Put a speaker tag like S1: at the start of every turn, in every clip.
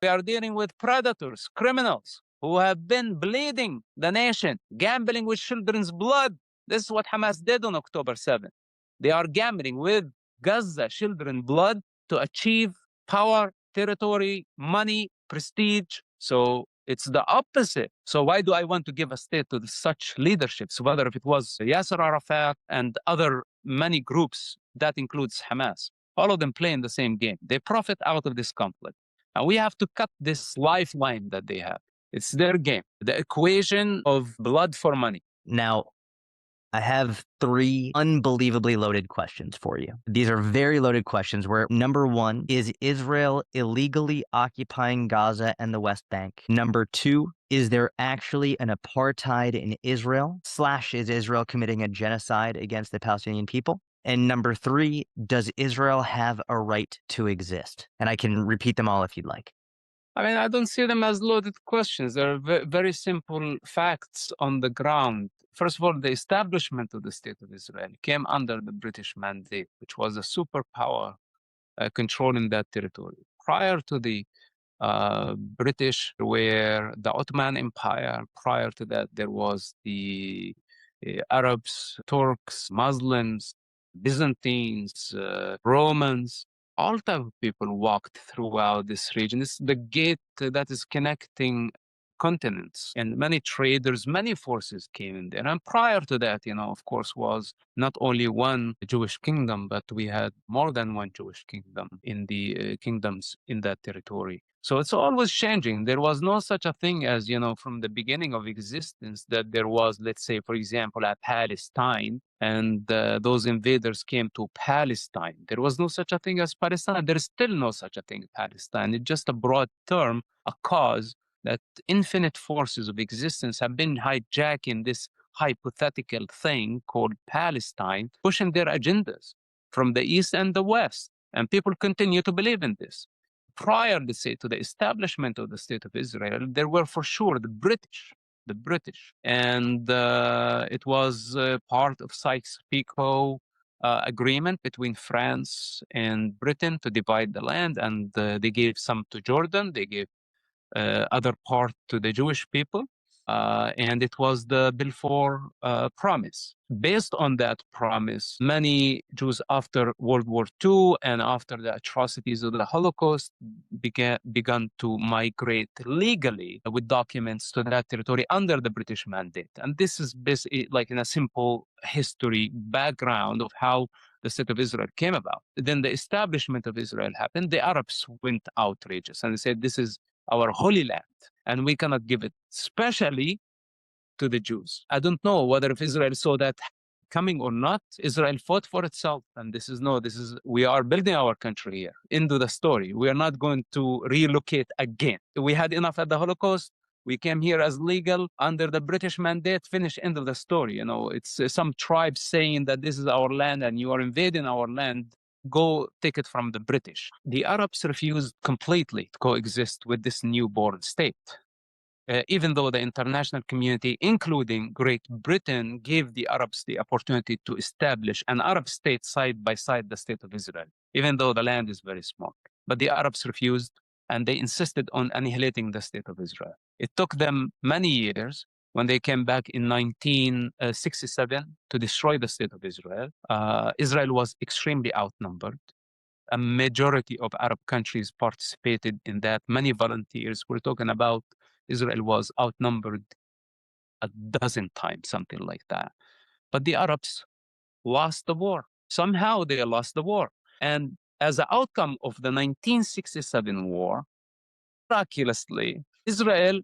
S1: We are dealing with predators, criminals who have been bleeding the nation, gambling with children's blood. This is what Hamas did on October 7th. They are gambling with Gaza children's blood to achieve power, territory, money, prestige. So it's the opposite. So why do I want to give a state to such leaderships, whether if it was Yasser Arafat and other many groups, that includes Hamas? All of them playing the same game. They profit out of this conflict. And we have to cut this lifeline that they have. It's their game, the equation of blood for money.
S2: Now, I have three unbelievably loaded questions for you. These are very loaded questions where number one, is Israel illegally occupying Gaza and the West Bank? Number two, is there actually an apartheid in Israel? / is Israel committing a genocide against the Palestinian people? And number three, does Israel have a right to exist? And I can repeat them all if you'd like.
S1: I mean, I don't see them as loaded questions. They're very simple facts on the ground. First of all, the establishment of the State of Israel came under the British mandate, which was a superpower controlling that territory. Prior to the British were the Ottoman Empire. Prior to that, there was the Arabs, Turks, Muslims, Byzantines, Romans. All type of people walked throughout this region. It's the gate that is connecting continents, and many traders, many forces came in there. And prior to that, of course, was not only one Jewish kingdom, but we had more than one Jewish kingdom in the kingdoms in that territory. So it's always changing. There was no such a thing as, from the beginning of existence that there was, let's say, for example, a Palestine, and those invaders came to Palestine. There was no such a thing as Palestine. There is still no such a thing as Palestine. It's just a broad term, a cause that infinite forces of existence have been hijacking this hypothetical thing called Palestine, pushing their agendas from the East and the West. And people continue to believe in this. Prior, let's say, to the establishment of the State of Israel, there were for sure the British. And it was part of Sykes-Picot agreement between France and Britain to divide the land. And they gave some to Jordan. They gave other part to the Jewish people. And it was the Balfour Promise. Based on that promise, many Jews after World War II and after the atrocities of the Holocaust began to migrate legally with documents to that territory under the British mandate. And this is basically like in a simple history background of how the State of Israel came about. Then the establishment of Israel happened. The Arabs went outrageous and they said, this is our holy land, and we cannot give it, especially to the Jews. I don't know whether if Israel saw that coming or not. Israel fought for itself, and we are building our country here. Into the story. We are not going to relocate again. We had enough at the Holocaust. We came here as legal under the British mandate. Finish, end of the story. It's some tribes saying that this is our land and you are invading our land. Go take it from the British. The Arabs refused completely to coexist with this newborn state. Even though the international community, including Great Britain, gave the Arabs the opportunity to establish an Arab state side by side the State of Israel, even though the land is very small. But the Arabs refused, and they insisted on annihilating the State of Israel. It took them many years. When they came back in 1967 to destroy the State of Israel, Israel was extremely outnumbered. A majority of Arab countries participated in that, many volunteers. We're talking about Israel was outnumbered a dozen times, something like that. But the Arabs lost the war. Somehow they lost the war. And as an outcome of the 1967 war, miraculously, Israel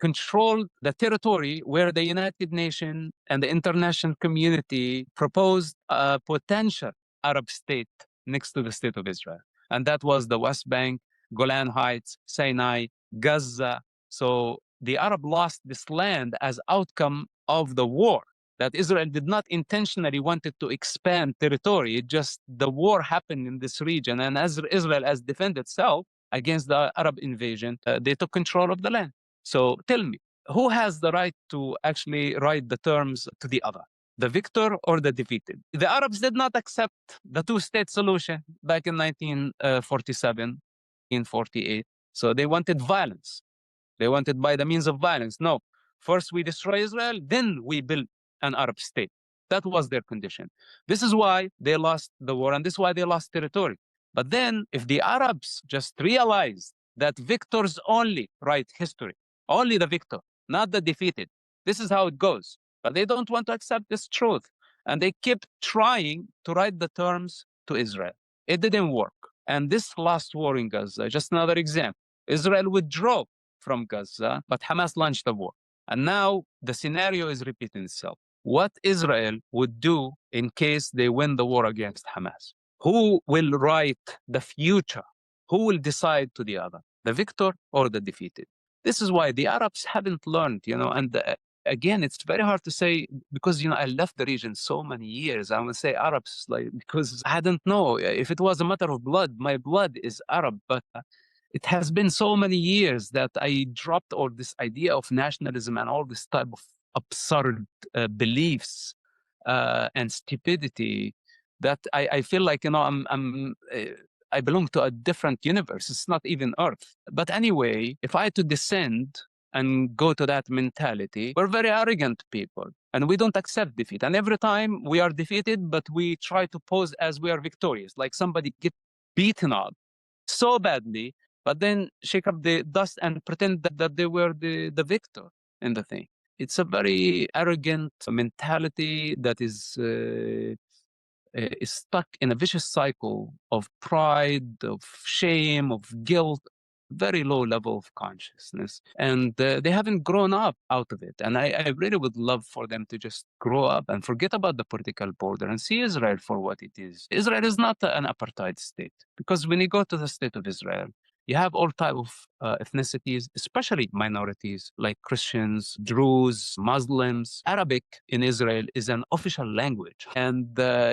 S1: controlled the territory where the United Nations and the international community proposed a potential Arab state next to the State of Israel. And that was the West Bank, Golan Heights, Sinai, Gaza. So the Arab lost this land as outcome of the war, that Israel did not intentionally wanted to expand territory. It just, the war happened in this region. And as Israel has defended itself against the Arab invasion, they took control of the land. So tell me, who has the right to actually write the terms to the other? The victor or the defeated? The Arabs did not accept the two-state solution back in 1947. 1948. So they wanted violence. They wanted by the means of violence. No, first we destroy Israel, then we build an Arab state. That was their condition. This is why they lost the war, and this is why they lost territory. But then, if the Arabs just realized that victors only write history, only the victor, not the defeated, this is how it goes. But they don't want to accept this truth. And they kept trying to write the terms to Israel. It didn't work. And this last war in Gaza, just another example. Israel withdrew from Gaza, but Hamas launched the war. And now the scenario is repeating itself. What Israel would do in case they win the war against Hamas? Who will write the future? Who will decide to the other, the victor or the defeated? This is why the Arabs haven't learned, and again, it's very hard to say because, I left the region so many years. I would say Arabs, because I don't know if it was a matter of blood. My blood is Arab, but it has been so many years that I dropped all this idea of nationalism and all this type of absurd beliefs and stupidity that I feel like, I belong to a different universe. It's not even Earth. But anyway, if I had to descend and go to that mentality, we're very arrogant people and we don't accept defeat. And every time we are defeated, but we try to pose as we are victorious, like somebody get beaten up so badly, but then shake up the dust and pretend that they were the victor in the thing. It's a very arrogant mentality that is stuck in a vicious cycle of pride, of shame, of guilt, very low level of consciousness. And they haven't grown up out of it. And I really would love for them to just grow up and forget about the political border and see Israel for what it is. Israel is not an apartheid state, because when you go to the state of Israel, you have all type of ethnicities, especially minorities like Christians, Druze, Muslims. Arabic in Israel is an official language, and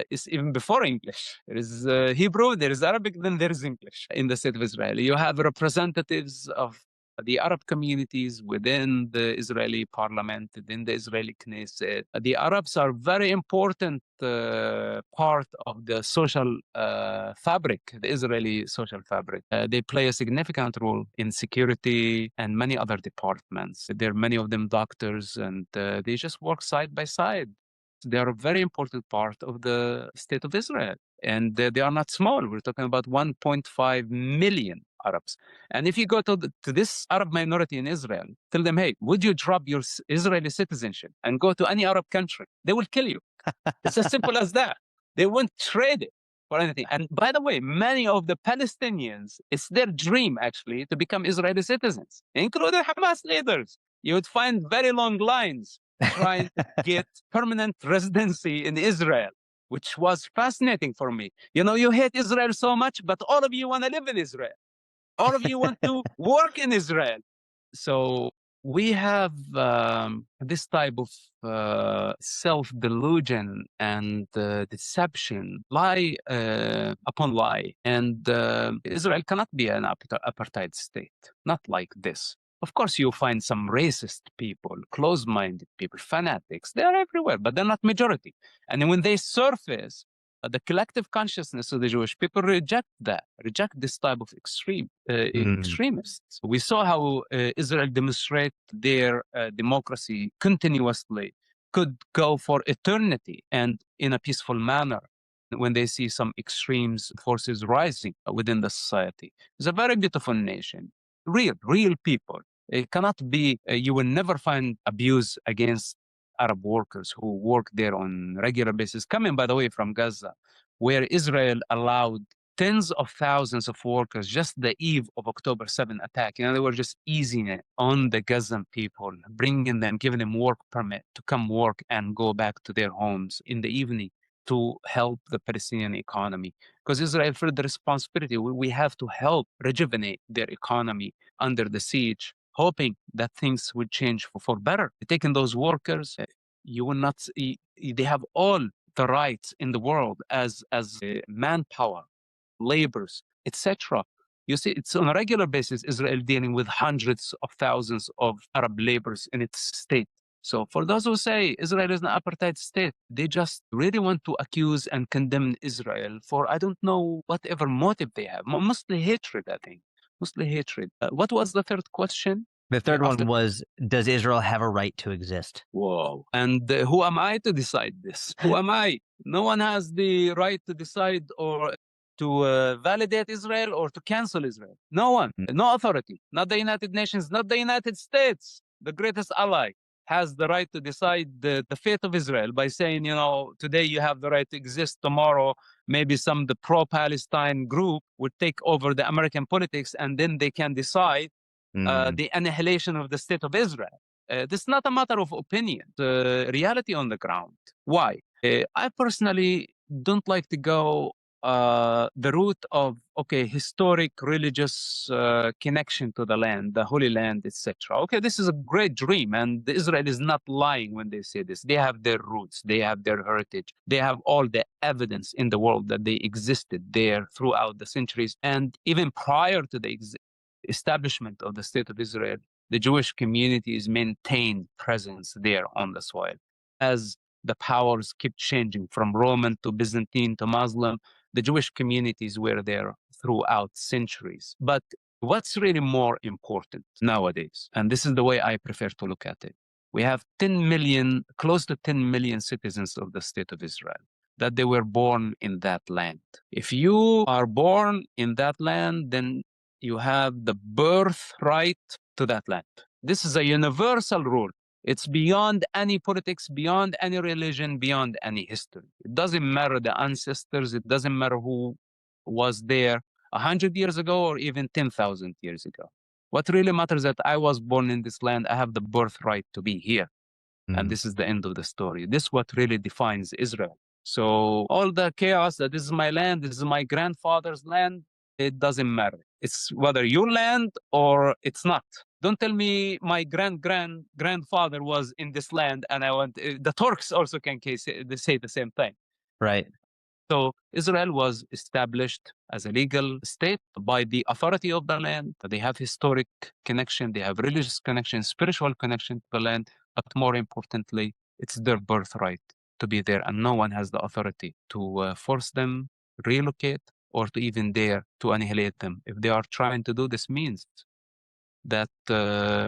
S1: it's even before English. There is Hebrew, there is Arabic, then there is English in the state of Israel. You have representatives of the Arab communities within the Israeli parliament, within the Israeli Knesset. The Arabs are very important part of the social fabric, the Israeli social fabric. They play a significant role in security and many other departments. There are many of them doctors, and they just work side by side. They are a very important part of the state of Israel. And they are not small. We're talking about 1.5 million Arabs. And if you go to this Arab minority in Israel, tell them, hey, would you drop your Israeli citizenship and go to any Arab country? They will kill you. It's as simple as that. They won't trade it for anything. And by the way, many of the Palestinians, it's their dream actually to become Israeli citizens, including Hamas leaders. You would find very long lines trying to get permanent residency in Israel, which was fascinating for me. You hate Israel so much, but all of you want to live in Israel. All of you want to work in Israel. So we have this type of self-delusion and deception, lie upon lie. And Israel cannot be an apartheid state, not like this. Of course, you find some racist people, close-minded people, fanatics. They are everywhere, but they're not majority. And when they surface, the collective consciousness of the Jewish people reject this type of extremists. We saw how Israel demonstrate their democracy continuously, could go for eternity and in a peaceful manner when they see some extremes forces rising within the society. It's a very beautiful nation, real people. It cannot be, you will never find abuse against Arab workers who work there on regular basis, coming, by the way, from Gaza, where Israel allowed tens of thousands of workers just the eve of October 7 attack. They were just easing it on the Gazan people, bringing them, giving them work permit to come work and go back to their homes in the evening to help the Palestinian economy. Because Israel felt the responsibility. We have to help rejuvenate their economy under the siege, hoping that things would change for better. Taking those workers, you will not see, they have all the rights in the world as manpower, laborers, etc. You see, it's on a regular basis, Israel dealing with hundreds of thousands of Arab laborers in its state. So for those who say Israel is an apartheid state, they just really want to accuse and condemn Israel for, I don't know, whatever motive they have, mostly hatred, I think. mostly hatred. What was the third question?
S2: The third
S1: After
S2: one was, does Israel have a right to exist?
S1: Whoa. And who am I to decide this? Who am I? No one has the right to decide or to validate Israel or to cancel Israel. No one, no authority, not the United Nations, not the United States, the greatest ally, has the right to decide the fate of Israel by saying, today you have the right to exist, tomorrow maybe the pro-Palestine group would take over the American politics and then they can decide the annihilation of the state of Israel. This is not a matter of opinion, the reality on the ground. Why? I personally don't like to go the route of, historic religious connection to the land, the Holy Land, etc. Okay, this is a great dream, and Israel is not lying when they say this. They have their roots, they have their heritage, they have all the evidence in the world that they existed there throughout the centuries, and even prior to the establishment of the State of Israel, the Jewish communities maintained presence there on the soil. As the powers kept changing from Roman to Byzantine to Muslim, the Jewish communities were there throughout centuries. But what's really more important nowadays, and this is the way I prefer to look at it, we have 10 million, close to 10 million citizens of the State of Israel, that they were born in that land. If you are born in that land, then you have the birthright to that land. This is a universal rule. It's beyond any politics, beyond any religion, beyond any history. It doesn't matter the ancestors, it doesn't matter who was there 100 years ago or even 10,000 years ago. What really matters is that I was born in this land, I have the birthright to be here. And this is the end of the story. This is what really defines Israel. So all the chaos that this is my land, this is my grandfather's land, it doesn't matter. It's whether your land or it's not. Don't tell me my grandfather was in this land and I want. The Turks also can say the same thing.
S2: Right.
S1: So Israel was established as a legal state by the authority of the land. They have historic connection, they have religious connection, spiritual connection to the land, but more importantly, it's their birthright to be there, and no one has the authority to force them, relocate, or to even dare to annihilate them. If they are trying to do this, means that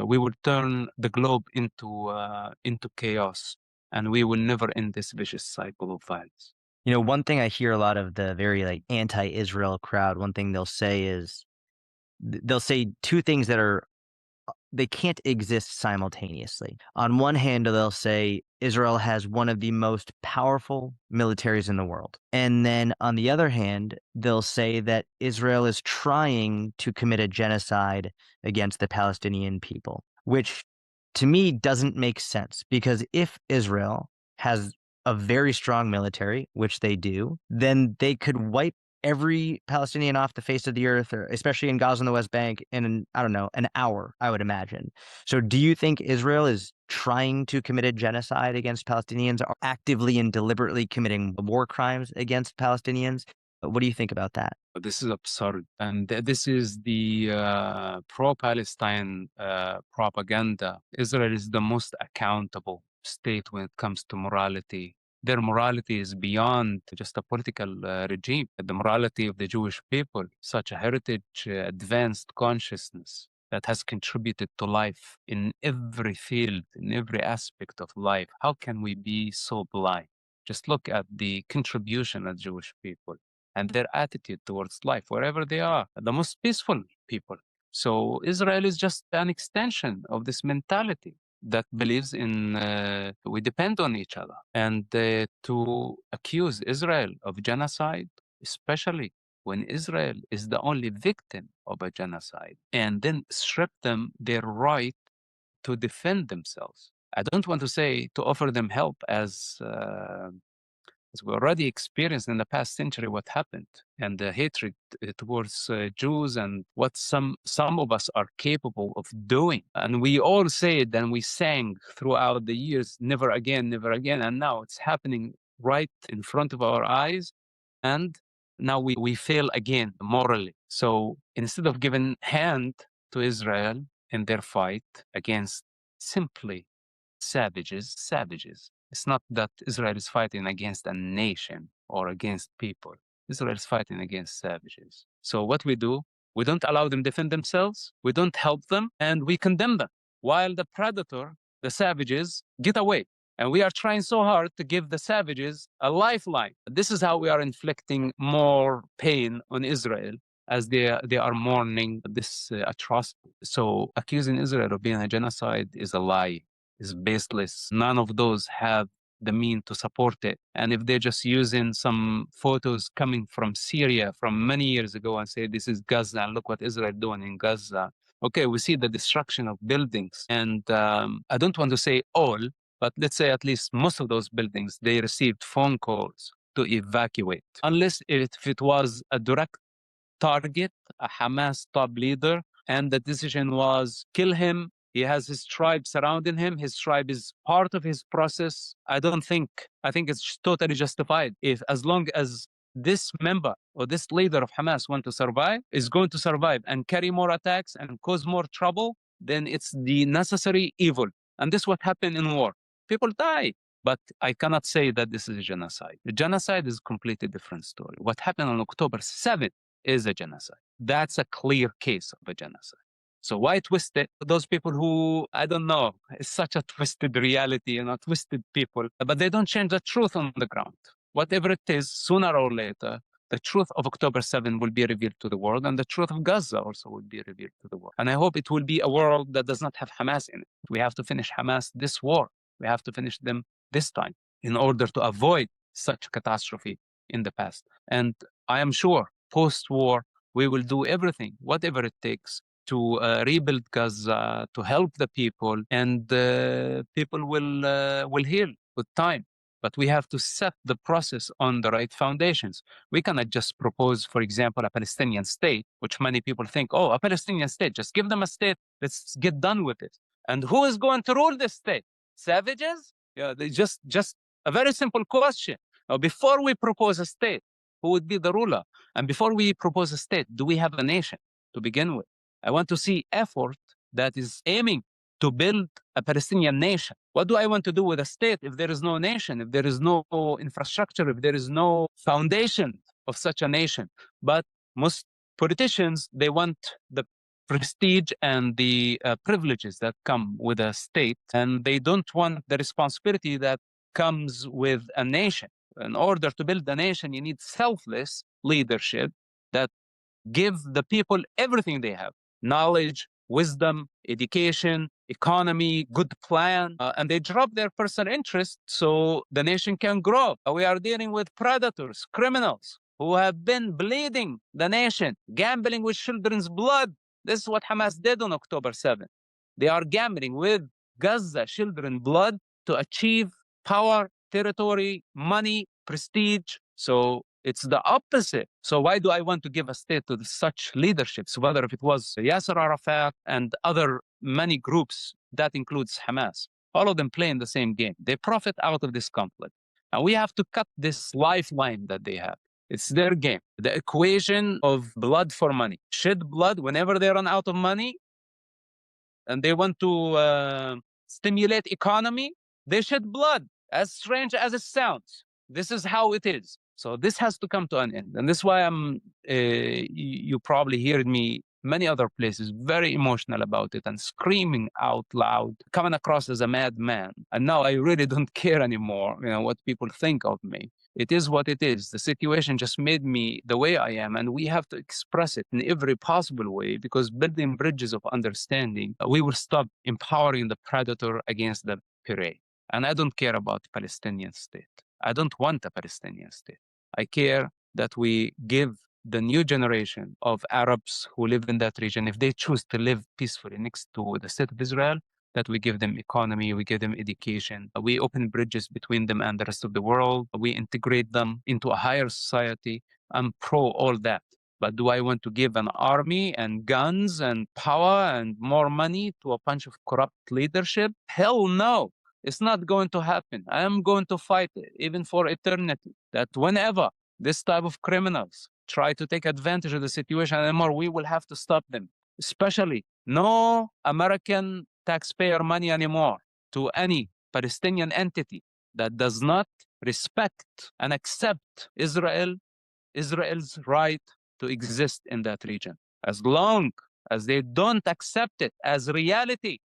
S1: we will turn the globe into chaos, and we will never end this vicious cycle of violence.
S2: One thing I hear a lot of the very anti-Israel crowd, one thing they'll say is they'll say two things that they can't exist simultaneously. On one hand, they'll say Israel has one of the most powerful militaries in the world. And then on the other hand, they'll say that Israel is trying to commit a genocide against the Palestinian people, which to me doesn't make sense, because if Israel has a very strong military, which they do, then they could wipe every Palestinian off the face of the earth, or especially in Gaza and the West Bank, in, I don't know, an hour, I would imagine. So do you think Israel is trying to commit a genocide against Palestinians, or actively and deliberately committing war crimes against Palestinians? What do you think about that?
S1: This is absurd. And this is the pro-Palestine propaganda. Israel is the most accountable state when it comes to morality. Their morality is beyond just a political regime. The morality of the Jewish people, such a heritage, advanced consciousness that has contributed to life in every field, in every aspect of life. How can we be so blind? Just look at the contribution of Jewish people and their attitude towards life, wherever they are, the most peaceful people. So Israel is just an extension of this mentality that believes in we depend on each other. And to accuse Israel of genocide, especially when Israel is the only victim of a genocide, and then strip them their right to defend themselves. I don't want to say to offer them help, as we already experienced in the past century what happened, and the hatred towards Jews, and what some of us are capable of doing. And we all say it, and we sang throughout the years, never again, never again. And now it's happening right in front of our eyes. And now we fail again morally. So instead of giving hand to Israel in their fight against simply savages. It's not that Israel is fighting against a nation or against people. Israel is fighting against savages. So what we do, We don't allow them to defend themselves. We don't help them, and we condemn them. While the predator, the savages, get away. And we are trying so hard to give the savages a lifeline. This is how we are inflicting more pain on Israel as they are mourning this atrocity. So accusing Israel of being a genocide is a lie, is baseless. None of those have the mean to support it. And if they're just using some photos coming from Syria from many years ago and say, this is Gaza, and look what Israel doing in Gaza. Okay, we see the destruction of buildings. And I don't want to say all, but let's say at least most of those buildings, they received phone calls to evacuate. Unless if it was a direct target, a Hamas top leader, and the decision was kill him. He has his tribe surrounding him. His tribe is part of his process. I think it's totally justified. If as long as this member or this leader of Hamas want to survive, is going to survive and carry more attacks and cause more trouble, then it's the necessary evil. And this is what happened in war. People die. But I cannot say that this is a genocide. The genocide is a completely different story. What happened on October 7th is a genocide. That's a clear case of a genocide. So why twist it? Those people who, I don't know, it's such a twisted reality, twisted people, but they don't change the truth on the ground. Whatever it is, sooner or later, the truth of October 7 will be revealed to the world, and the truth of Gaza also will be revealed to the world. And I hope it will be a world that does not have Hamas in it. We have to finish Hamas this war. We have to finish them this time in order to avoid such catastrophe in the past. And I am sure post-war, we will do everything, whatever it takes, to rebuild Gaza, to help the people, and people will heal with time. But we have to set the process on the right foundations. We cannot just propose, for example, a Palestinian state, which many people think, oh, a Palestinian state, just give them a state, let's get done with it. And who is going to rule this state? Savages? Yeah, they just a very simple question. Now, before we propose a state, who would be the ruler? And before we propose a state, do we have a nation to begin with? I want to see effort that is aiming to build a Palestinian nation. What do I want to do with a state if there is no nation, if there is no infrastructure, if there is no foundation of such a nation? But most politicians, they want the prestige and the privileges that come with a state, and they don't want the responsibility that comes with a nation. In order to build a nation, you need selfless leadership that give the people everything they have: knowledge, wisdom, education, economy, good plan, and they drop their personal interest so the nation can grow. We are dealing with predators, criminals who have been bleeding the nation, gambling with children's blood. This is what Hamas did on October 7th. They are gambling with Gaza children's blood to achieve power, territory, money, prestige. So it's the opposite. So why do I want to give a state to such leaderships, whether if it was Yasser Arafat and other many groups, that includes Hamas? All of them playing the same game. They profit out of this conflict. And we have to cut this lifeline that they have. It's their game. The equation of blood for money. Shed blood whenever they run out of money and they want to stimulate economy, they shed blood, as strange as it sounds. This is how it is. So this has to come to an end. And this is why you probably heard me many other places, very emotional about it and screaming out loud, coming across as a madman. And now I really don't care anymore, what people think of me. It is what it is. The situation just made me the way I am, and we have to express it in every possible way, because building bridges of understanding, we will stop empowering the predator against the prey. And I don't care about the Palestinian state. I don't want a Palestinian state. I care that we give the new generation of Arabs who live in that region, if they choose to live peacefully next to the state of Israel, that we give them economy, we give them education, we open bridges between them and the rest of the world, we integrate them into a higher society. I'm pro all that. But do I want to give an army and guns and power and more money to a bunch of corrupt leadership? Hell no. It's not going to happen. I am going to fight, even for eternity, that whenever this type of criminals try to take advantage of the situation anymore, we will have to stop them. Especially no American taxpayer money anymore to any Palestinian entity that does not respect and accept Israel's right to exist in that region. as long as they don't accept it as reality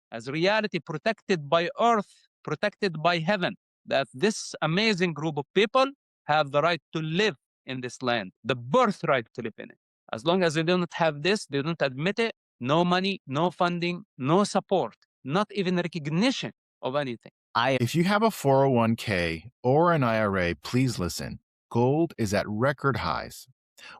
S1: protected by earth, protected by heaven, that this amazing group of people have the right to live in this land, the birthright to live in it. As long as they don't have this, they don't admit it, no money, no funding, no support, not even recognition of anything.
S3: If you have a 401k or an IRA, please listen. Gold is at record highs.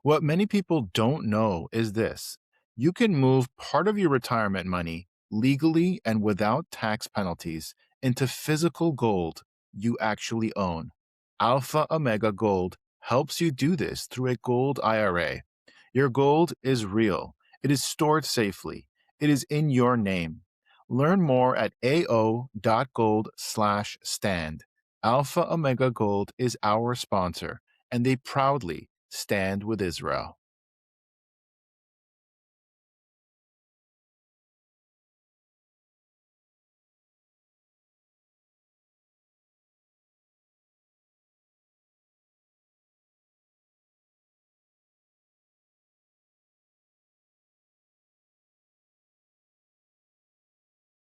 S3: What many people don't know is this: you can move part of your retirement money legally and without tax penalties into physical gold you actually own. Alpha Omega Gold helps you do this through a gold IRA. Your gold is real. It is stored safely. It is in your name. Learn more at ao.gold/stand. Alpha Omega Gold is our sponsor, and they proudly stand with Israel.